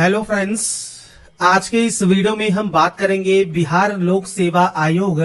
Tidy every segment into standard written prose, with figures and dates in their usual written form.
Hello friends, आज के इस वीडियो में हम बात करेंगे बिहार लोक सेवा आयोग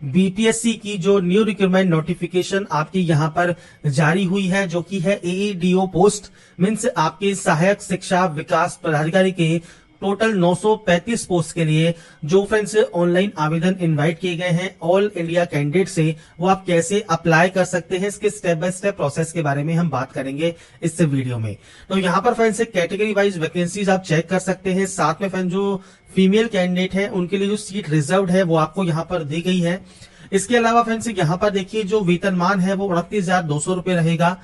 बीपीएससी की जो न्यू रिक्रूटमेंट नोटिफिकेशन आपकी यहां पर जारी हुई है, जो कि है एईडीओ पोस्ट मीन्स आपके सहायक शिक्षा विकास पदाधिकारी के टोटल 935 पोस्ट के लिए जो फ्रेंड्स ऑनलाइन आवेदन इनवाइट किए गए हैं ऑल इंडिया कैंडिडेट से, वो आप कैसे अप्लाई कर सकते हैं, इसके स्टेप बाय स्टेप प्रोसेस के बारे में हम बात करेंगे इस वीडियो में। तो यहाँ पर फ्रेंड्स कैटेगरी वाइज वैकेंसीज आप चेक कर सकते हैं। साथ में फ्रेंड्स जो फीमेल कैंडिडेट है उनके लिए जो सीट रिजर्व है वो आपको यहाँ पर दी गई है। इसके अलावा फ्रेंड्स यहाँ पर देखिए जो वेतनमान है वो 29,200 रुपए रहेगा।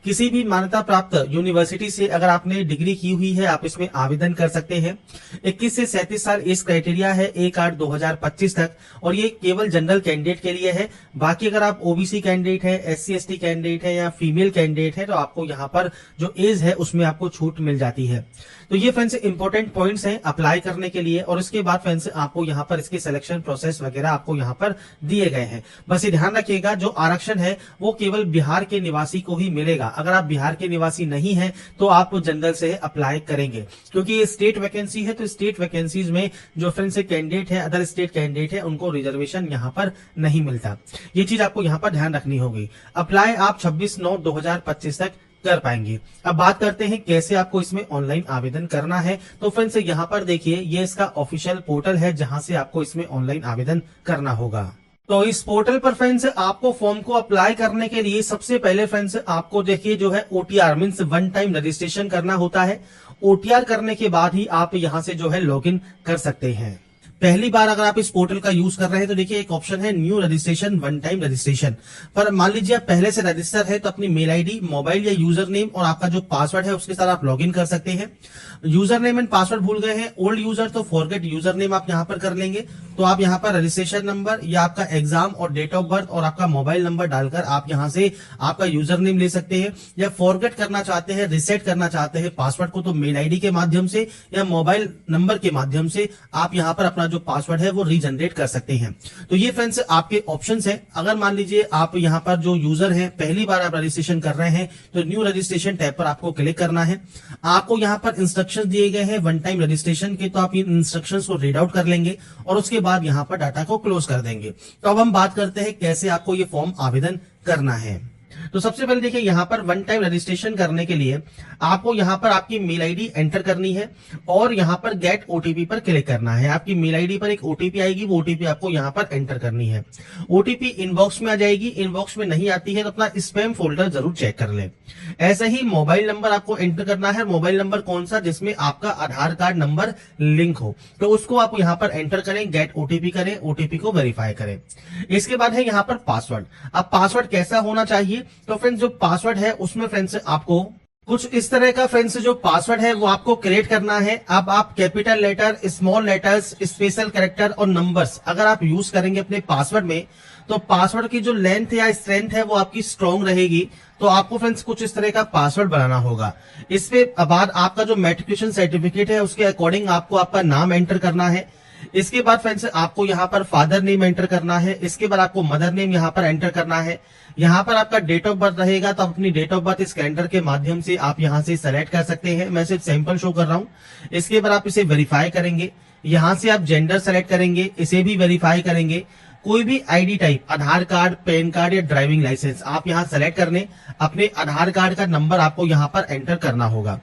किसी भी मान्यता प्राप्त यूनिवर्सिटी से अगर आपने डिग्री की हुई है आप इसमें आवेदन कर सकते हैं। 21 से 37 साल एज क्राइटेरिया है 1/8/2025 तक, और ये केवल जनरल कैंडिडेट के लिए है। बाकी अगर आप ओबीसी कैंडिडेट है, SC/ST कैंडिडेट है या फीमेल कैंडिडेट है तो आपको यहाँ पर जो एज है उसमें आपको छूट मिल जाती है। तो ये फ्रेंड्स इंपॉर्टेंट पॉइंट्स हैं अप्लाई करने के लिए, और इसके बाद फ्रेंड्स आपको यहाँ पर इसके सिलेक्शन प्रोसेस वगैरह आपको यहाँ पर दिए गए हैं। बस ये ध्यान रखिएगा जो आरक्षण है वो केवल बिहार के निवासी को ही मिलेगा। अगर आप बिहार के निवासी नहीं हैं तो आप जनरल से अप्लाई करेंगे, क्योंकि ये स्टेट वैकेंसी है। तो स्टेट वैकेंसीज में जो फ्रेंड्स कैंडिडेट है, अदर स्टेट कैंडिडेट है, उनको रिजर्वेशन यहाँ पर नहीं मिलता। ये चीज आपको यहाँ पर ध्यान रखनी होगी। अप्लाई आप 26/9/2025 तक कर पाएंगे। अब बात करते हैं कैसे आपको इसमें ऑनलाइन आवेदन करना है। तो फ्रेंड्स यहाँ पर देखिए ये इसका ऑफिशियल पोर्टल है जहां से आपको इसमें ऑनलाइन आवेदन करना होगा। तो इस पोर्टल पर फ्रेंड्स आपको फॉर्म को अप्लाई करने के लिए सबसे पहले फ्रेंड्स आपको देखिए जो है OTR means one time registration करना होता है। OTR करने के बाद ही आप यहां से जो है लॉगिन कर सकते हैं। पहली बार अगर आप इस पोर्टल का यूज कर रहे हैं तो देखिए एक ऑप्शन है new registration one time registration पर। मान लीजिए आप पहले से रजिस्टर है तो अपनी मेल आईडी, मोबाइल या यूजर नेम और आपका जो पासवर्ड है उसके साथ आप लॉगिन कर सकते हैं। यूजर नेम एंड पासवर्ड भूल गए हैं ओल्ड यूजर तो फॉरगेट यूजर नेम आप यहाँ पर कर लेंगे। तो आप यहाँ पर रजिस्ट्रेशन नंबर या आपका एग्जाम और डेट ऑफ बर्थ और आपका मोबाइल नंबर डालकर आप यहाँ से आपका यूजर नेम ले सकते हैं। या फॉरगेट करना चाहते हैं, रिसेट करना चाहते हैं पासवर्ड को, तो मेल आईडी के माध्यम से या मोबाइल नंबर के माध्यम से आप यहाँ पर अपना जो पासवर्ड है वो रीजनरेट कर सकते हैं। तो ये फ्रेंड्स आपके ऑप्शंस हैं। अगर मान लीजिए आप यहाँ पर जो यूजर हैं पहली बार आप रजिस्ट्रेशन कर रहे हैं तो न्यू रजिस्ट्रेशन टैब पर आपको क्लिक करना है। आपको यहाँ पर इंस्ट्रक्शंस दिए गए हैं वन टाइम रजिस्ट्रेशन के, तो आप इन इंस्ट्रक्शंस को रीड आउट कर लेंगे और उसके बाद यहाँ पर डाटा को क्लोज कर देंगे। तो अब हम बात करते हैं कैसे आपको ये फॉर्म आवेदन करना है। तो सबसे पहले देखिए यहाँ पर वन टाइम रजिस्ट्रेशन करने के लिए आपको यहाँ पर आपकी मेल आईडी एंटर करनी है और यहाँ पर गेट ओटीपी पर क्लिक करना है। आपकी मेल आईडी पर एक ओटीपी आएगी, वो ओटीपी आपको यहाँ पर एंटर करनी है। ओटीपी इनबॉक्स में आ जाएगी। इनबॉक्स में नहीं आती है तो अपना स्पैम फोल्डर जरूर चेक कर ले। ऐसे ही मोबाइल नंबर आपको एंटर करना है। मोबाइल नंबर कौन सा? जिसमें आपका आधार कार्ड नंबर लिंक हो, तो उसको आप यहाँ पर एंटर करें, गेट ओटीपी करें, ओटीपी को वेरीफाई करें। इसके बाद है यहाँ पर पासवर्ड। अब पासवर्ड कैसा होना चाहिए? तो फ्रेंड्स जो पासवर्ड है उसमें फ्रेंड्स आपको कुछ इस तरह का फ्रेंड्स जो पासवर्ड है वो आपको क्रिएट करना है। अब आप capital letter, small letters, special character और नंबर्स अगर आप यूज करेंगे अपने पासवर्ड में तो पासवर्ड की जो लेंथ या स्ट्रेंथ है वो आपकी स्ट्रॉन्ग रहेगी। तो आपको फ्रेंड्स कुछ इस तरह का पासवर्ड बनाना होगा। इसके बाद आपका जो मैट्रिकुलेशन सर्टिफिकेट है उसके अकॉर्डिंग आपको आपका नाम एंटर करना है। इसके बाद फ्रेंड्स आपको यहाँ पर फादर नेम एंटर करना है। इसके बाद आपको मदर नेम यहाँ पर एंटर करना है। यहाँ पर आपका डेट ऑफ बर्थ रहेगा तो अपनी डेट ऑफ बर्थ इस कैलेंडर के माध्यम से आप यहाँ से सेलेक्ट कर सकते हैं। मैं सिर्फ सैंपल शो कर रहा हूँ। इसके बाद आप इसे वेरीफाई करेंगे। यहाँ से आप जेंडर सेलेक्ट करेंगे, इसे भी वेरीफाई करेंगे। कोई भी आईडी टाइप, आधार कार्ड, पैन कार्ड या ड्राइविंग लाइसेंस आप यहाँ सेलेक्ट करने, अपने आधार कार्ड का नंबर आपको यहाँ पर एंटर करना होगा।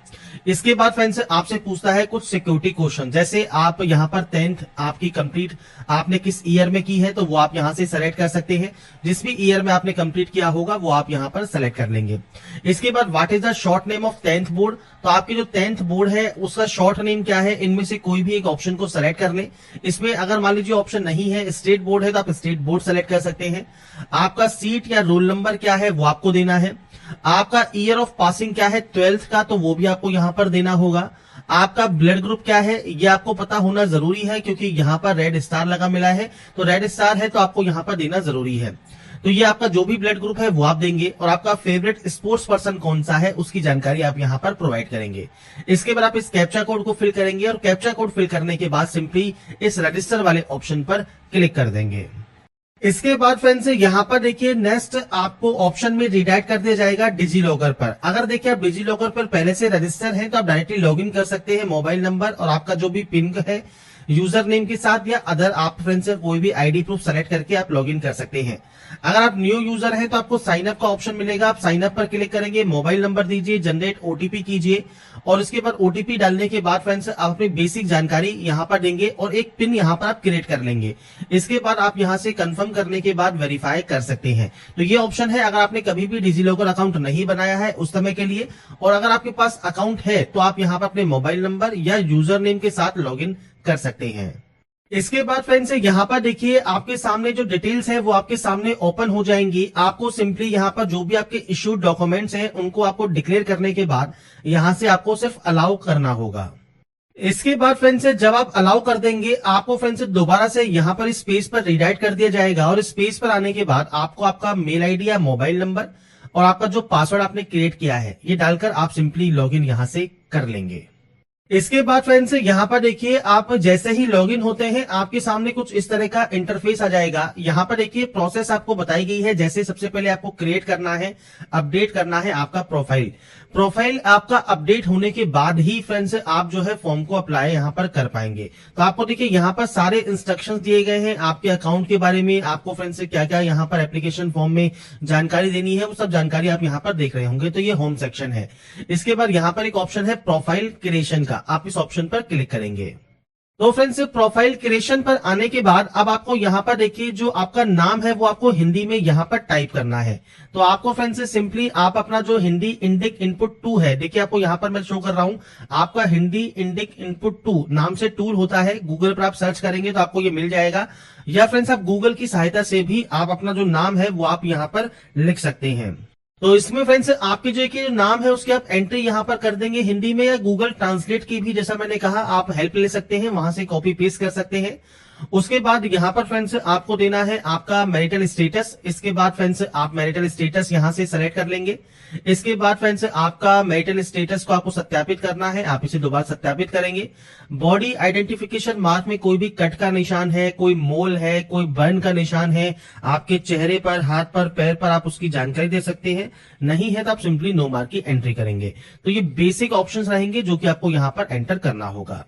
इसके बाद फ्रेंड्स आपसे पूछता है कुछ सिक्योरिटी क्वेश्चन, जैसे आप यहाँ पर 10th आपकी कंप्लीट आपने किस ईयर में की है तो वो आप यहाँ से सेलेक्ट कर सकते हैं। जिस भी ईयर में आपने कंप्लीट किया होगा वो आप यहाँ पर सेलेक्ट कर लेंगे। इसके बाद what is the short name of 10th board, तो आपकी जो 10th बोर्ड है उसका शॉर्ट नेम क्या है, इनमें से कोई भी एक ऑप्शन को सेलेक्ट कर ले। इसमें अगर मान लीजिए ऑप्शन नहीं है, स्टेट बोर्ड है तो आप स्टेट बोर्ड सेलेक्ट कर सकते हैं। आपका सीट या रोल नंबर क्या है वो आपको देना है। आपका ईयर ऑफ पासिंग क्या है 12th का, तो वो भी आपको यहाँ पर देना होगा। आपका ब्लड ग्रुप क्या है ये आपको पता होना जरूरी है, क्योंकि यहाँ पर रेड स्टार लगा मिला है, तो रेड स्टार है तो आपको यहाँ पर देना जरूरी है। तो ये आपका जो भी ब्लड ग्रुप है वो आप देंगे, और आपका फेवरेट स्पोर्ट्स पर्सन कौन सा है उसकी जानकारी आप यहाँ पर प्रोवाइड करेंगे। इसके बाद आप इस कैप्चा कोड को फिल करेंगे, और कैप्चा कोड फिल करने के बाद सिंपली इस रजिस्टर वाले ऑप्शन पर क्लिक कर देंगे। इसके बाद फ्रेंड्स यहाँ पर देखिए नेक्स्ट आपको ऑप्शन में रिडायरेक्ट कर दिया जाएगा डिजी लॉकर पर। अगर देखिए आप डिजी लॉकर पर पहले से रजिस्टर हैं तो आप डायरेक्टली लॉगिन कर सकते हैं मोबाइल नंबर और आपका जो भी पिन है यूजर नेम के साथ, या अदर आप फ्रेंड्स कोई भी आईडी प्रूफ सेलेक्ट करके आप लॉगिन कर सकते हैं। अगर आप न्यू यूजर हैं तो आपको साइन अप का ऑप्शन मिलेगा, आप साइन अप पर क्लिक करेंगे, मोबाइल नंबर दीजिए, जनरेट ओटीपी कीजिए और उसके बाद ओटीपी डालने के बाद फ्रेंड्स आप अपनी बेसिक जानकारी यहाँ पर देंगे और एक पिन यहाँ पर आप क्रिएट कर लेंगे। इसके बाद आप यहाँ से कंफर्म करने के बाद वेरीफाई कर सकते हैं। तो ये ऑप्शन है अगर आपने कभी भी डिजीलॉकर अकाउंट नहीं बनाया है उस समय के लिए, और अगर आपके पास अकाउंट है तो आप यहाँ पर अपने मोबाइल नंबर या यूजर नेम के साथ लॉगिन कर सकते हैं। इसके बाद फ्रेंड्स यहाँ पर देखिए आपके सामने जो डिटेल्स है वो आपके सामने ओपन हो जाएंगी। आपको सिंपली यहाँ पर जो भी आपके इश्यूड डॉक्यूमेंट्स हैं उनको आपको डिक्लेयर करने के बाद यहाँ से आपको सिर्फ अलाउ करना होगा। इसके बाद फ्रेंड्स जब आप अलाउ कर देंगे आपको फ्रेंड्स दोबारा से यहाँ पर इस पेज पर रिडायरेक्ट कर दिया जाएगा और इस पेज पर आने के बाद आपको आपका मेल आईडी या मोबाइल नंबर और आपका जो पासवर्ड आपने क्रिएट किया है ये डालकर आप सिंपली लॉगिन यहाँ से कर लेंगे। इसके बाद फ्रेंड्स यहाँ पर देखिए आप जैसे ही लॉगिन होते हैं आपके सामने कुछ इस तरह का इंटरफेस आ जाएगा। यहाँ पर देखिए प्रोसेस आपको बताई गई है, जैसे सबसे पहले आपको क्रिएट करना है, अपडेट करना है आपका प्रोफाइल आपका अपडेट होने के बाद ही फ्रेंड्स आप जो है फॉर्म को अप्लाई यहाँ पर कर पाएंगे। तो आपको देखिए यहाँ पर सारे इंस्ट्रक्शंस दिए गए हैं आपके अकाउंट के बारे में, आपको फ्रेंड्स क्या क्या यहाँ पर एप्लीकेशन फॉर्म में जानकारी देनी है वो सब जानकारी आप यहाँ पर देख रहे होंगे। तो ये होम सेक्शन है। इसके बाद यहाँ पर एक ऑप्शन है प्रोफाइल क्रिएशन का, आप इस ऑप्शन पर क्लिक करेंगे। तो फ्रेंड्स प्रोफाइल क्रिएशन पर आने के बाद अब आपको यहाँ पर देखिए जो आपका नाम है वो आपको हिंदी में यहाँ पर टाइप करना है। तो आपको फ्रेंड्स सिंपली आप अपना जो हिंदी इंडिक इनपुट 2 है, देखिए आपको यहाँ पर मैं शो कर रहा हूँ, आपका हिंदी इंडिक इनपुट 2 नाम से टूल होता है, गूगल पर आप सर्च करेंगे तो आपको ये मिल जाएगा, या फ्रेंड्स आप गूगल की सहायता से भी आप अपना जो नाम है वो आप यहाँ पर लिख सकते हैं। तो इसमें फ्रेंड्स आपके जो नाम है उसकी आप एंट्री यहाँ पर कर देंगे हिंदी में, या गूगल ट्रांसलेट की भी जैसा मैंने कहा आप हेल्प ले सकते हैं, वहां से कॉपी पेस्ट कर सकते हैं। उसके बाद यहाँ पर फ्रेंड्स आपको देना है आपका मैरिटल स्टेटस। इसके बाद फ्रेंड्स आप मैरिटल स्टेटस यहाँ से सेलेक्ट कर लेंगे। इसके बाद फ्रेंड्स आपका मैरिटल स्टेटस को आपको सत्यापित करना है, आप इसे दोबारा सत्यापित करेंगे। बॉडी आइडेंटिफिकेशन मार्क में कोई भी कट का निशान है, कोई मोल है, कोई बर्न का निशान है आपके चेहरे पर, हाथ पर, पैर पर, आप उसकी जानकारी दे सकते हैं। नहीं है तो आप सिंपली नो मार्क की एंट्री करेंगे। तो ये बेसिक ऑप्शंस रहेंगे जो कि आपको यहाँ पर एंटर करना होगा।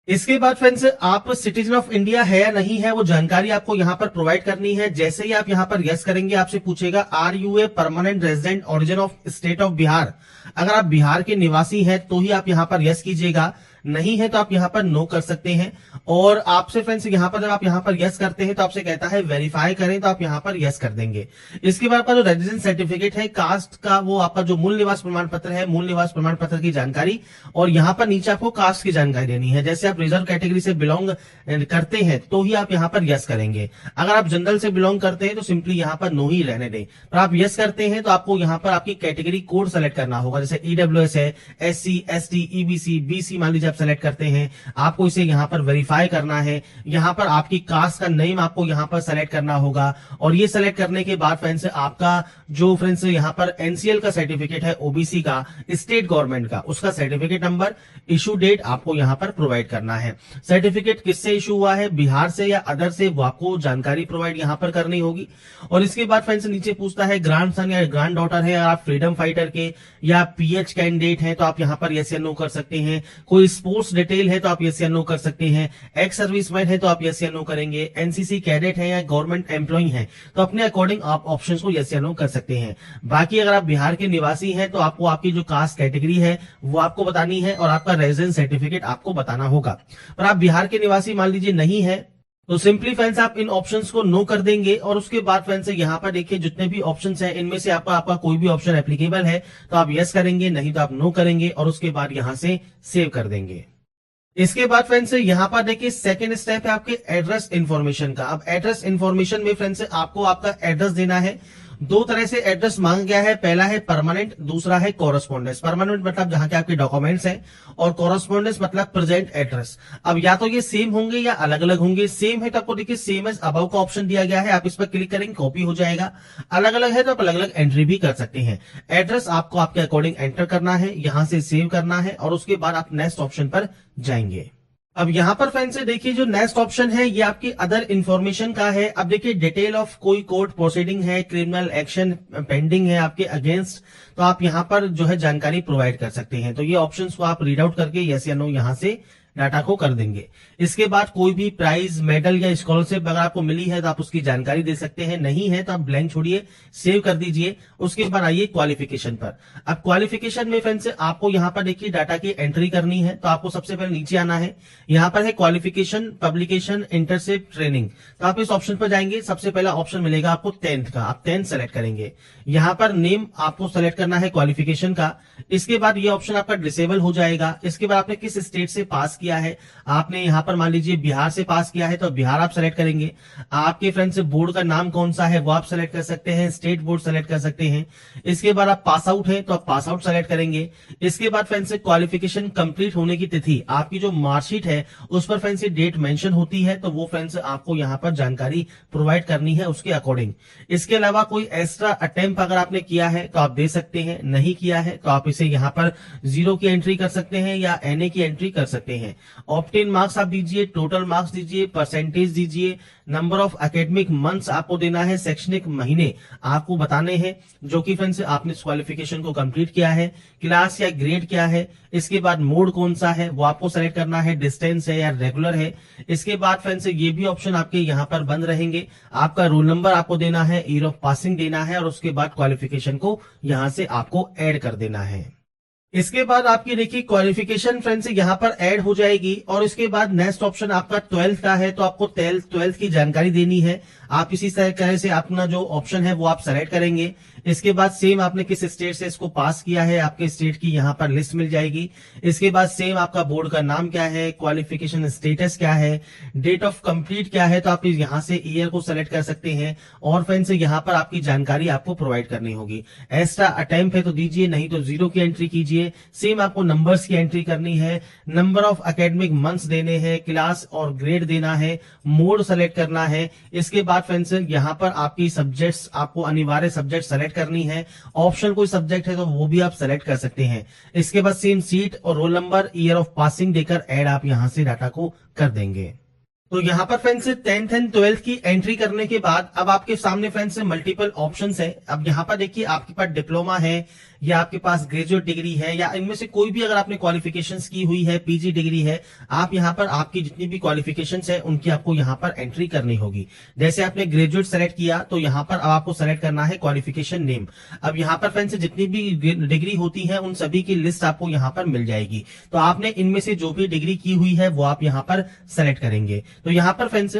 इसके बाद फ्रेंड्स आप सिटीजन ऑफ इंडिया है या नहीं है वो जानकारी आपको यहाँ पर प्रोवाइड करनी है। जैसे ही आप यहाँ पर यस करेंगे आपसे पूछेगा are you a permanent resident origin of state of Bihar. अगर आप बिहार के निवासी हैं तो ही आप यहाँ पर यस कीजिएगा, नहीं है तो आप यहाँ पर नो कर सकते हैं। और आपसे फ्रेंड्स यहाँ पर जब आप यहाँ पर यस करते हैं तो आपसे कहता है वेरीफाई करें, तो आप यहाँ पर यस कर देंगे। इसके बाद आपका जो रेजिडेंस सर्टिफिकेट है कास्ट का, वो आपका जो मूल निवास प्रमाण पत्र है, मूल निवास प्रमाण पत्र की जानकारी, और यहाँ पर नीचे आपको कास्ट की जानकारी देनी है। जैसे आप रिजर्व कैटेगरी से बिलोंग करते हैं तो ही आप यहाँ पर यस करेंगे। अगर आप जनरल से बिलोंग करते हैं तो सिंपली यहाँ पर नो ही रहने दें। पर आप यस करते हैं तो आपको यहाँ पर आपकी कैटेगरी कोड सेलेक्ट करना होगा। जैसे ईडब्ल्यूएस है, एससी, एसटी, ईबीसी, बीसी मान लीजिए आप सेलेक्ट करते हैं, आपको इसे यहाँ पर वेरीफाई करना है। यहाँ पर आपकी कास्ट का नेम आपको यहाँ पर सेलेक्ट करना होगा, और ये सेलेक्ट करने के बाद फ्रेंड्स आपका जो फ्रेंड्स यहाँ पर एनसीएल का सर्टिफिकेट है, ओबीसी का, स्टेट गवर्नमेंट का, उसका सर्टिफिकेट नंबर, इशू डेट आपको यहाँ पर प्रोवाइड करना है। सर्टिफिकेट किससे इशू हुआ है, बिहार से या अदर से, वो आपको जानकारी प्रोवाइड यहाँ पर करनी होगी। और इसके बाद फ्रेंड्स नीचे पूछता है ग्रैंड सन या ग्रैंड डॉटर है, आप फ्रीडम फाइटर के या पीएच कैंडिडेट हैं तो आप यहाँ पर यस या नो कर सकते हैं। कोई स्पोर्ट्स डिटेल है तो आप यस या नो कर सकते हैं। एक्स सर्विसमैन है तो आप यस या नो करेंगे। एनसीसी कैडेट है या गवर्नमेंट एम्प्लॉय है तो अपने अकॉर्डिंग आप ऑप्शन को यस या नो कर सकते हैं। बाकी अगर आप बिहार के निवासी हैं तो आपको आपकी जो कास्ट कैटेगरी है वो आपको बतानी है, और आपका रेजिडेंस सर्टिफिकेट आपको बताना होगा। पर आप बिहार के निवासी मान लीजिए नहीं है तो सिंपली फ्रेंड्स आप इन ऑप्शंस को नो कर देंगे। और उसके बाद फ्रेंड्स यहाँ पर देखिए जितने भी ऑप्शंस हैं इनमें से आपका कोई भी ऑप्शन एप्लीकेबल है तो आप यस करेंगे, नहीं तो आप नो करेंगे, और उसके बाद यहाँ से सेव कर देंगे। इसके बाद फ्रेंड्स यहाँ पर देखिए सेकंड स्टेप है आपके एड्रेस इन्फॉर्मेशन का। अब एड्रेस इन्फॉर्मेशन में फ्रेंड्स आपको आपका एड्रेस देना है। दो तरह से एड्रेस मांगा गया है, पहला है परमानेंट, दूसरा है कॉरेस्पॉन्डेंस। परमानेंट मतलब जहां के आपके डॉक्यूमेंट्स हैं, और कॉरेस्पॉन्डेंस मतलब प्रेजेंट एड्रेस। अब या तो ये सेम होंगे या अलग अलग होंगे। सेम है तो आपको देखिए सेम एज अबव का ऑप्शन दिया गया है, आप इस पर क्लिक करेंगे कॉपी हो जाएगा। अलग अलग है तो आप अलग अलग एंट्री भी कर सकते हैं। एड्रेस आपको आपके अकॉर्डिंग एंटर करना है, यहां से सेव करना है, और उसके बाद आप नेक्स्ट ऑप्शन पर जाएंगे। अब यहाँ पर फ्रेंड्स से देखिए जो नेक्स्ट ऑप्शन है ये आपकी अदर इंफॉर्मेशन का है। अब देखिए डिटेल ऑफ कोई कोर्ट प्रोसीडिंग है, क्रिमिनल एक्शन पेंडिंग है आपके अगेंस्ट, तो आप यहाँ पर जो है जानकारी प्रोवाइड कर सकते हैं। तो ये ऑप्शंस को आप रीड आउट करके यस या नो यहाँ से डाटा को कर देंगे। इसके बाद कोई भी प्राइज, मेडल या स्कॉलरशिप अगर आपको मिली है तो आप उसकी जानकारी दे सकते हैं, नहीं है तो आप ब्लैंक छोड़िए, सेव कर दीजिए। उसके बाद आइए क्वालिफिकेशन पर। अब क्वालिफिकेशन में फ्रेंड्स आपको यहाँ पर देखिए डाटा की एंट्री करनी है, तो आपको सबसे पहले नीचे आना है। यहाँ पर है क्वालिफिकेशन, पब्लिकेशन, इंटर्नशिप, ट्रेनिंग। तो आप इस ऑप्शन पर जाएंगे, सबसे पहला ऑप्शन मिलेगा आपको 10th का, आप 10th सेलेक्ट करेंगे। यहाँ पर नेम आपको सेलेक्ट करना है क्वालिफिकेशन का। इसके बाद ये ऑप्शन आपका डिसेबल हो जाएगा। इसके बाद आपने किस स्टेट से पास किया है, आपने यहाँ पर मान लीजिए बिहार से पास किया है तो बिहार आप सेलेक्ट करेंगे। आपके फ्रेंड्स बोर्ड का नाम कौन सा है वो आप सेलेक्ट कर सकते हैं, स्टेट बोर्ड सेलेक्ट कर सकते हैं। इसके बाद आप पास आउट है तो आप पास आउट सेलेक्ट करेंगे। इसके बाद फ्रेंड्स क्वालिफिकेशन कंप्लीट होने की तिथि, आपकी जो मार्कशीट है उस पर फ्रेंड्स डेट मेंशन होती है, तो वो फ्रेंड्स आपको यहाँ पर जानकारी प्रोवाइड करनी है उसके अकॉर्डिंग। इसके अलावा कोई एक्स्ट्रा अटेम्प्ट अगर आपने किया है तो आप दे सकते हैं, नहीं किया है तो आप इसे यहाँ पर 0 की एंट्री कर सकते हैं या NA की एंट्री कर सकते हैं। ऑप्टेन मार्क्स आप दीजिए, टोटल मार्क्स दीजिए, परसेंटेज दीजिए, नंबर ऑफ एकेडमिक मंथ्स आपको देना है, शैक्षणिक महीने आपको बताने हैं जो कि फ्रेंड्स आपने क्वालिफिकेशन को कंप्लीट किया है, क्लास या ग्रेड क्या है। इसके बाद मोड कौन सा है वो आपको सेलेक्ट करना है, डिस्टेंस है या रेगुलर है। इसके बाद फ्रेंड्स ये भी ऑप्शन आपके यहाँ पर बंद रहेंगे। आपका रोल नंबर आपको देना है, ईयर ऑफ पासिंग देना है और उसके बाद क्वालिफिकेशन को यहाँ से आपको ऐड कर देना है। इसके बाद आपकी देखिए क्वालिफिकेशन फ्रेंड्स यहाँ पर ऐड हो जाएगी। और इसके बाद नेक्स्ट ऑप्शन आपका 12th का है, तो आपको 12th की जानकारी देनी है। आप इसी तरह से अपना जो ऑप्शन है वो आप सेलेक्ट करेंगे। इसके बाद सेम आपने किस स्टेट से इसको पास किया है, आपके स्टेट की यहाँ पर लिस्ट मिल जाएगी। इसके बाद सेम आपका बोर्ड का नाम क्या है, क्वालिफिकेशन स्टेटस क्या है, डेट ऑफ कंप्लीट क्या है, तो आप यहाँ से ईयर को सेलेक्ट कर सकते हैं। और फ्रेंड्स यहाँ पर आपकी जानकारी आपको प्रोवाइड करनी होगी। एक्स्ट्रा अटेम्प्ट है तो दीजिए, नहीं तो 0 की एंट्री कीजिए। सेम आपको नंबर्स की एंट्री करनी है, नंबर ऑफ एकेडमिक मंथ्स देने हैं, क्लास और ग्रेड देना है, मोड सेलेक्ट करना है। इसके बाद फ्रेंड्स यहाँ पर आपकी सब्जेक्ट्स, आपको अनिवार्य सब्जेक्ट सेलेक्ट करनी है। ऑप्शन कोई सब्जेक्ट है तो वो भी आप सेलेक्ट कर सकते हैं। इसके बाद सेम सीट और roll number, year of passing देकर ऐड आप यहां से डाटा को कर देंगे। तो यहाँ पर फ्रेंड्स 10th एंड 12th की एंट्री करने के बाद अब आपके सामने फ्रेंड्स मल्टीपल ऑप्शंस है। अब यहाँ पर देखिए आपके पास डिप्लोमा है या आपके पास ग्रेजुएट डिग्री है या इनमें से कोई भी अगर आपने क्वालिफिकेशंस की हुई है, PG डिग्री है, आप यहाँ पर आपकी जितनी भी क्वालिफिकेशंस है उनकी आपको यहाँ पर एंट्री करनी होगी। जैसे आपने ग्रेजुएट सेलेक्ट किया तो यहाँ पर अब आपको सेलेक्ट करना है क्वालिफिकेशन नेम। अब यहाँ पर फ्रेंड्स जितनी भी डिग्री होती है उन सभी की लिस्ट आपको यहाँ पर मिल जाएगी। तो आपने इनमें से जो भी डिग्री की हुई है वो आप यहाँ पर सेलेक्ट करेंगे। तो यहाँ पर फ्रेंड्स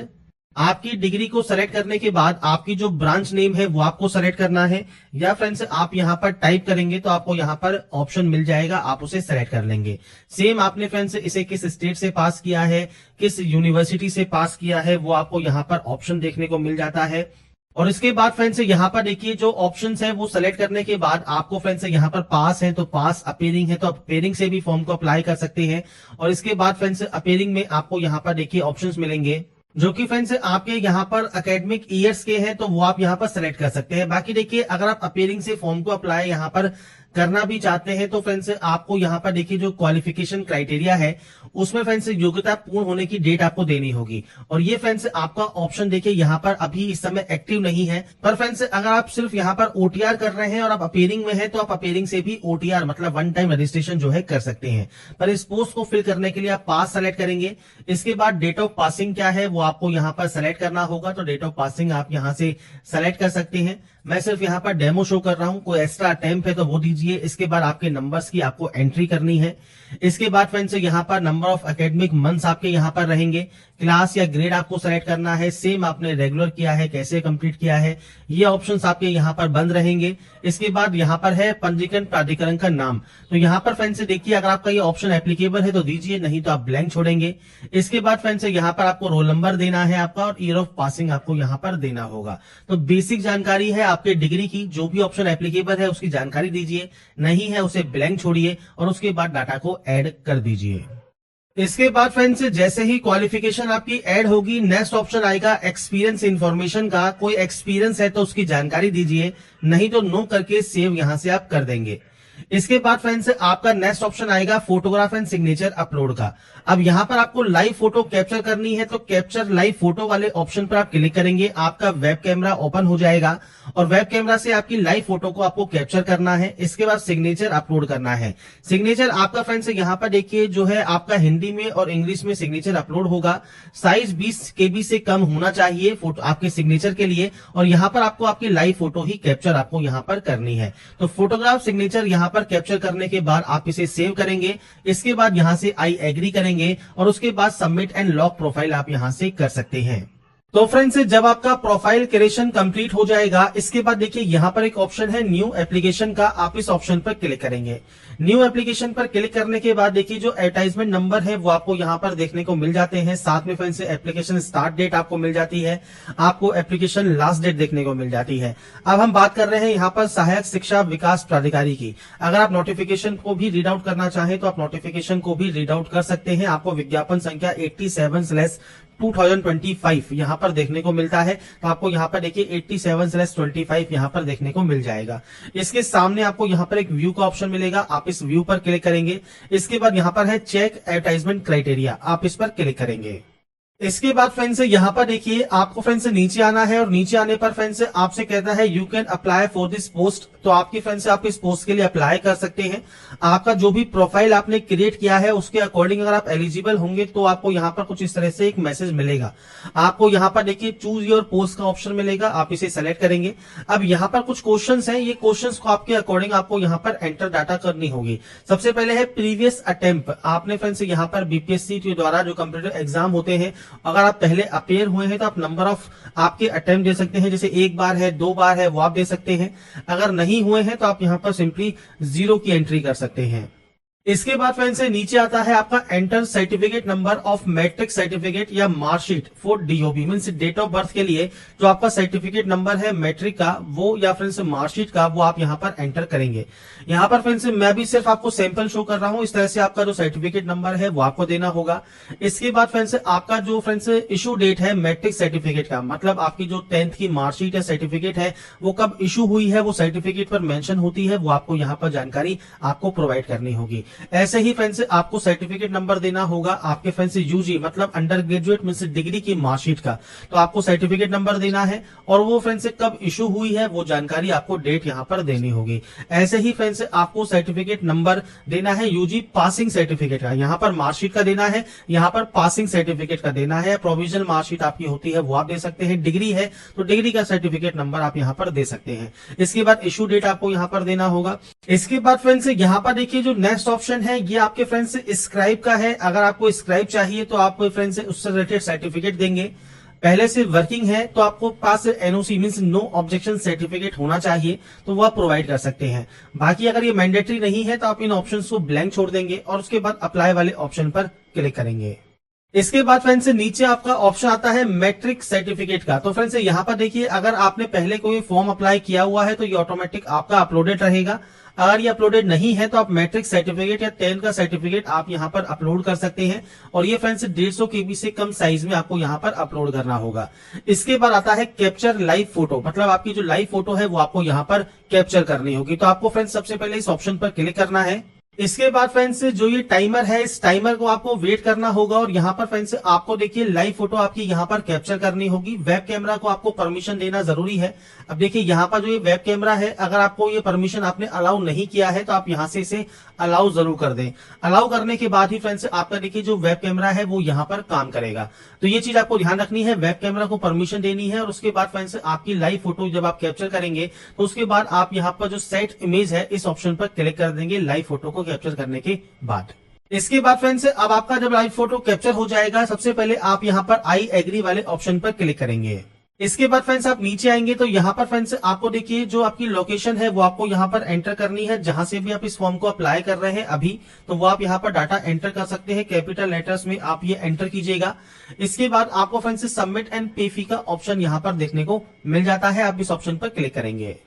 आपकी डिग्री को सेलेक्ट करने के बाद आपकी जो ब्रांच नेम है वो आपको सेलेक्ट करना है, या फ्रेंड्स आप यहां पर टाइप करेंगे तो आपको यहां पर ऑप्शन मिल जाएगा, आप उसे सेलेक्ट कर लेंगे। सेम आपने फ्रेंड्स इसे किस स्टेट से पास किया है, किस यूनिवर्सिटी से पास किया है, वो आपको यहां पर ऑप्शन देखने को मिल जाता है। और इसके बाद फ्रेंड्स यहाँ पर देखिए जो ऑप्शंस है वो सेलेक्ट करने के बाद आपको फ्रेंड्स यहाँ पर पास है तो पास, अपेयरिंग है तो अपेयरिंग से भी फॉर्म को अप्लाई कर सकते हैं। और इसके बाद फ्रेंड्स अपेयरिंग में आपको यहाँ पर देखिए ऑप्शंस मिलेंगे जो कि फ्रेंड्स आपके यहाँ पर एकेडमिक ईयर्स के हैं तो वो आप यहाँ पर सेलेक्ट कर सकते हैं। बाकी देखिए अगर आप अपेयरिंग से फॉर्म को अप्लाई यहाँ पर करना भी चाहते हैं तो फ्रेंड्स आपको यहाँ पर देखिए जो क्वालिफिकेशन क्राइटेरिया है उसमें फ्रेंड्स योग्यता पूर्ण होने की डेट आपको देनी होगी। और ये फ्रेंड्स आपका ऑप्शन देखिए यहाँ पर अभी इस समय एक्टिव नहीं है, पर फ्रेंड्स अगर आप सिर्फ यहाँ पर OTR कर रहे हैं और आप अपेयरिंग में है तो आप अपेयरिंग से भी OTR मतलब वन टाइम रजिस्ट्रेशन जो है कर सकते हैं। पर इस पोस्ट को फिल करने के लिए आप पास सेलेक्ट करेंगे। इसके बाद डेट ऑफ पासिंग क्या है वो आपको यहाँ पर सेलेक्ट करना होगा, तो डेट ऑफ पासिंग आप यहाँ से सेलेक्ट कर सकते हैं। मैं सिर्फ यहाँ पर डेमो शो कर रहा हूं, कोई एक्स्ट्रा अटेम्प्ट है तो वो दीजिए। इसके बाद आपके नंबर्स की आपको एंट्री करनी है। इसके बाद फ्रेंड्स यहाँ पर नंबर ऑफ एकेडमिक मंथ्स आपके यहाँ पर रहेंगे, क्लास या ग्रेड आपको सेलेक्ट करना है, सेम आपने रेगुलर किया है, कैसे कंप्लीट किया है, ये ऑप्शंस आपके यहाँ पर बंद रहेंगे। इसके बाद यहाँ पर है पंजीकरण प्राधिकरण का नाम, तो यहाँ पर फ्रेंड्स देखिए अगर आपका ये ऑप्शन एप्लीकेबल है तो दीजिए, नहीं तो आप ब्लैंक छोड़ेंगे। इसके बाद फ्रेंड्स यहाँ पर आपको रोल नंबर देना है आपका और ईयर ऑफ पासिंग आपको यहाँ पर देना होगा। तो बेसिक जानकारी है आपके डिग्री की, जो भी ऑप्शन एप्लीकेबल है उसकी जानकारी दीजिए, नहीं है उसे ब्लैंक छोड़िए और उसके बाद डाटा को ऐड कर दीजिए। इसके बाद फ्रेंड्स जैसे ही क्वालिफिकेशन आपकी ऐड होगी नेक्स्ट ऑप्शन आएगा एक्सपीरियंस इन्फॉर्मेशन का। कोई एक्सपीरियंस है तो उसकी जानकारी दीजिए, नहीं तो नो करके सेव यहां से आप कर देंगे। इसके बाद फ्रेंड्स आपका नेक्स्ट ऑप्शन आएगा फोटोग्राफ एंड सिग्नेचर अपलोड का। अब यहां पर आपको लाइव फोटो कैप्चर करनी है तो कैप्चर लाइव फोटो वाले ऑप्शन पर आप क्लिक करेंगे, आपका वेब कैमरा ओपन हो जाएगा और वेब कैमरा से आपकी लाइव फोटो को आपको कैप्चर करना है। इसके बाद सिग्नेचर अपलोड करना है। सिग्नेचर आपका फ्रेंड्स यहाँ पर देखिए जो है आपका हिंदी में और इंग्लिश में सिग्नेचर अपलोड होगा। साइज 20 KB से कम होना चाहिए फोटो आपके सिग्नेचर के लिए और यहाँ पर आपको आपकी लाइव फोटो ही कैप्चर आपको यहाँ पर करनी है। तो फोटोग्राफ सिग्नेचर यहाँ पर कैप्चर करने के बाद आप इसे सेव करेंगे। इसके बाद यहाँ से आई एग्री करेंगे और उसके बाद सबमिट एंड लॉक प्रोफाइल आप यहाँ से कर सकते हैं। तो फ्रेंड्स जब आपका प्रोफाइल क्रिएशन कंप्लीट हो जाएगा इसके बाद देखिए यहाँ पर एक ऑप्शन है न्यू एप्लीकेशन का, आप इस ऑप्शन पर क्लिक करेंगे। न्यू एप्लीकेशन पर क्लिक करने के बाद देखिए जो एडवर्टाइजमेंट नंबर है वो आपको यहाँ पर देखने को मिल जाते हैं। साथ में फ्रेंड्स एप्लीकेशन स्टार्ट डेट आपको मिल जाती है, आपको एप्लीकेशन लास्ट डेट देखने को मिल जाती है। अब हम बात कर रहे हैं यहाँ पर सहायक शिक्षा विकास प्राधिकारी की। अगर आप नोटिफिकेशन को भी रीड आउट करना चाहें तो आप नोटिफिकेशन को भी रीड आउट कर सकते हैं। आपको विज्ञापन संख्या 87/2025 यहाँ पर देखने को मिलता है। तो आपको यहाँ पर देखिए 87/25 यहाँ पर देखने को मिल जाएगा। इसके सामने आपको यहाँ पर एक व्यू का ऑप्शन मिलेगा, आप इस व्यू पर क्लिक करेंगे। इसके बाद यहाँ पर है चेक एडवर्टाइजमेंट क्राइटेरिया, आप इस पर क्लिक करेंगे। इसके बाद फ्रेंड्स यहाँ पर देखिए आपको फ्रेंड्स नीचे आना है और नीचे आने पर फ्रेंड्स आपसे कहता है you can apply for this post. तो आपकी फ्रेंड्स आप इस पोस्ट के लिए अप्लाई कर सकते हैं। आपका जो भी प्रोफाइल आपने क्रिएट किया है उसके अकॉर्डिंग अगर आप एलिजिबल होंगे तो आपको यहाँ पर कुछ इस तरह से एक मैसेज मिलेगा। आपको यहाँ पर देखिए चूज योर पोस्ट का ऑप्शन मिलेगा, आप इसे सेलेक्ट करेंगे। अब यहाँ पर कुछ क्वेश्चंस हैं, ये क्वेश्चंस को आपके अकॉर्डिंग आपको यहाँ पर एंटर डाटा करनी होगी। सबसे पहले है प्रीवियस अटेम्प्ट। आपने फ्रेंड्स यहाँ पर बीपीएससी के द्वारा जो कंप्यूटर एग्जाम होते हैं अगर आप पहले अपेयर हुए हैं तो आप नंबर ऑफ आपके अटेम्प्ट दे सकते हैं, जैसे 1 बार है 2 बार है वो आप दे सकते हैं। अगर नहीं हुए हैं तो आप यहाँ पर सिंपली 0 की एंट्री कर सकते हैं। इसके बाद फ्रेंड्स से नीचे आता है आपका enter certificate number of matric certificate या marksheet for DOB, means date of birth के लिए जो आपका सर्टिफिकेट नंबर है मैट्रिक का वो या फ्रेंड्स मार्कशीट का वो आप यहाँ पर एंटर करेंगे। यहाँ पर फ्रेंड्स मैं भी सिर्फ आपको सैंपल शो कर रहा हूँ, इस तरह से आपका जो सर्टिफिकेट नंबर है वो आपको देना होगा। इसके बाद फ्रेंड्स आपका जो फ्रेंड्स इशू डेट है मैट्रिक सर्टिफिकेट का, मतलब आपकी जो 10th की मार्कशीट या सर्टिफिकेट है वो कब इशू हुई है वो सर्टिफिकेट पर मेंशन होती है, वो आपको यहाँ पर जानकारी आपको प्रोवाइड करनी होगी। ऐसे ही फ्रेंड्स आपको सर्टिफिकेट नंबर देना होगा आपके फ्रेंड्स यूजी मतलब अंडर ग्रेजुएट मींस डिग्री की मार्कशीट का, तो आपको सर्टिफिकेट नंबर देना है और वो फ्रेंड्स कब इशू हुई है वो जानकारी आपको डेट यहाँ पर देनी होगी। ऐसे ही फ्रेंड्स आपको सर्टिफिकेट नंबर देना है यूजी पासिंग सर्टिफिकेट का, यहाँ पर मार्कशीट का देना है, यहाँ पर पासिंग सर्टिफिकेट का देना है। प्रोविजनल मार्कशीट आपकी होती है वो आप दे सकते हैं, डिग्री है तो डिग्री का सर्टिफिकेट नंबर आप यहाँ पर दे सकते हैं। इसके बाद इशू डेट आपको यहाँ पर देना होगा। इसके बाद फ्रेंड्स यहाँ पर देखिए जो नेक्स्ट ऑप्शन है ये आपके फ्रेंड्स स्क्राइब का है। अगर आपको स्क्राइब चाहिए तो आप फ्रेंड्स उससे रिलेटेड सर्टिफिकेट देंगे। पहले से वर्किंग है तो आपको पास NOC means no objection certificate होना चाहिए तो वो आप प्रोवाइड कर सकते हैं। बाकी अगर ये मैंडेटरी नहीं है तो आप इन ऑप्शंस को ब्लैंक छोड़ देंगे और उसके बाद अप्लाई वाले ऑप्शन पर क्लिक करेंगे। इसके बाद फ्रेंड्स नीचे आपका ऑप्शन आता है मैट्रिक सर्टिफिकेट का। तो फ्रेंड्स यहाँ पर देखिए अगर आपने पहले कोई फॉर्म अप्लाई किया हुआ है तो ये ऑटोमेटिक आपका अपलोडेड रहेगा। अगर ये अपलोडेड नहीं है तो आप मैट्रिक सर्टिफिकेट या 10 का सर्टिफिकेट आप यहाँ पर अपलोड कर सकते हैं और ये फ्रेंड्स 150 KB से कम साइज में आपको यहाँ पर अपलोड करना होगा। इसके बाद आता है कैप्चर लाइव फोटो, मतलब आपकी जो लाइव फोटो है वो आपको यहाँ पर कैप्चर करनी होगी। तो आपको फ्रेंड्स सबसे पहले इस ऑप्शन पर क्लिक करना है। इसके बाद फ्रेंड्स जो ये टाइमर है इस टाइमर को आपको वेट करना होगा और यहाँ पर फ्रेंड्स आपको देखिए लाइव फोटो आपकी यहाँ पर कैप्चर करनी होगी। वेब कैमरा को आपको परमिशन देना जरूरी है। अब देखिए यहाँ पर जो ये वेब कैमरा है अगर आपको ये परमिशन आपने अलाउ नहीं किया है तो आप यहाँ से इसे अलाउ जरूर कर दें। अलाउ करने के बाद ही फ्रेंड्स आपका देखिए जो वेब कैमरा है वो यहाँ पर काम करेगा। तो ये चीज आपको ध्यान रखनी है, वेब कैमरा को परमिशन देनी है और उसके बाद फ्रेंड्स आपकी लाइव फोटो जब आप कैप्चर करेंगे तो उसके बाद आप यहाँ पर जो सेट इमेज है इस ऑप्शन पर क्लिक कर देंगे लाइव फोटो को कैप्चर करने के बाद। इसके बाद फ्रेंड्स अब आपका जब लाइव फोटो कैप्चर हो जाएगा सबसे पहले आप यहाँ पर आई एग्री वाले ऑप्शन पर क्लिक करेंगे। इसके बाद फ्रेंड्स आप नीचे आएंगे तो यहाँ पर फ्रेंड्स आपको देखिए जो आपकी लोकेशन है वो आपको यहाँ पर एंटर करनी है। जहां से भी आप इस फॉर्म को अप्लाई कर रहे हैं अभी तो वो आप यहाँ पर डाटा एंटर कर सकते हैं, कैपिटल लेटर्स में आप ये एंटर कीजिएगा। इसके बाद आपको फ्रेंड्स सबमिट एंड पे फी का ऑप्शन यहाँ पर देखने को मिल जाता है, आप इस ऑप्शन पर क्लिक करेंगे।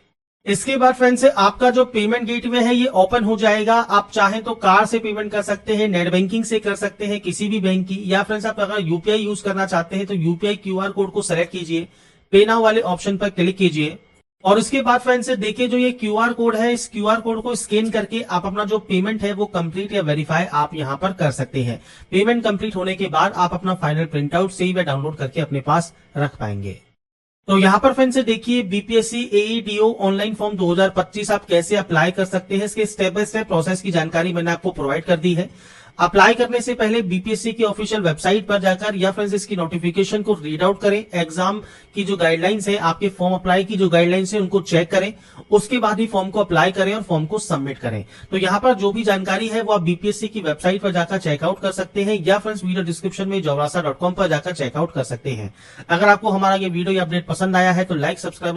इसके बाद फ्रेंड्स आपका जो पेमेंट गेटवे है ये ओपन हो जाएगा। आप चाहें तो कार्ड से पेमेंट कर सकते हैं, नेट बैंकिंग से कर सकते हैं किसी भी बैंक की, या फ्रेंड्स आप अगर यूपीआई यूज करना चाहते हैं तो यूपीआई क्यूआर कोड को सेलेक्ट कीजिए, पे नाउ वाले ऑप्शन पर क्लिक कीजिए और उसके बाद फ्रेंड्स देखिए जो ये क्यूआर कोड है, इस क्यूआर कोड को स्कैन करके आप अपना जो पेमेंट है वो कंप्लीट या वेरीफाई आप यहां पर कर सकते हैं। पेमेंट कंप्लीट होने के बाद आप अपना फाइनल प्रिंट आउट सेव या डाउनलोड करके अपने पास रख पाएंगे। तो यहाँ पर फ्रेंड्स देखिए बीपीएससी एईडीओ ऑनलाइन फॉर्म 2025 आप कैसे अप्लाई कर सकते हैं, इसके स्टेप बाय स्टेप प्रोसेस की जानकारी मैंने आपको प्रोवाइड कर दी है। अप्लाई करने से पहले बीपीएससी की ऑफिशियल वेबसाइट पर जाकर या फ्रेंड्स इसकी नोटिफिकेशन को रीड आउट करें, एग्जाम की जो गाइडलाइंस है, आपके फॉर्म अप्लाई की जो गाइडलाइंस है उनको चेक करें, उसके बाद ही फॉर्म को अप्लाई करें और फॉर्म को सबमिट करें। तो यहाँ पर जो भी जानकारी है वो आप बीपीएससी की वेबसाइट पर जाकर चेकआउट कर सकते हैं या फ्रेंड्स वीडियो डिस्क्रिप्शन में jobrasa.com पर जाकर चेकआउट कर सकते हैं। अगर आपको हमारा ये वीडियो या अपडेट पसंद आया है तो लाइक, सब्सक्राइब